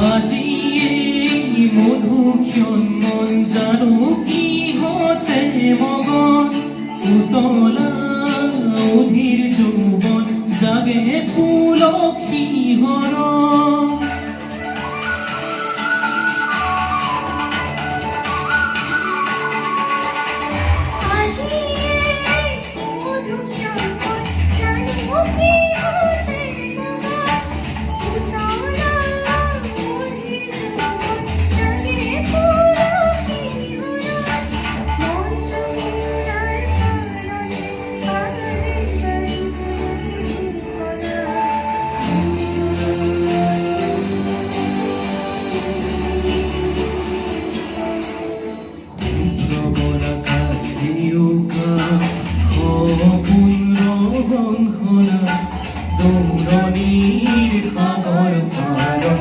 আজি এই মধুক্ষণ মন জানো কিহতে মগন উতলা অধীৰ যৌৱন জাগে পুলক শিহৰণ দৌৰণিৰ সাগৰ পাৰ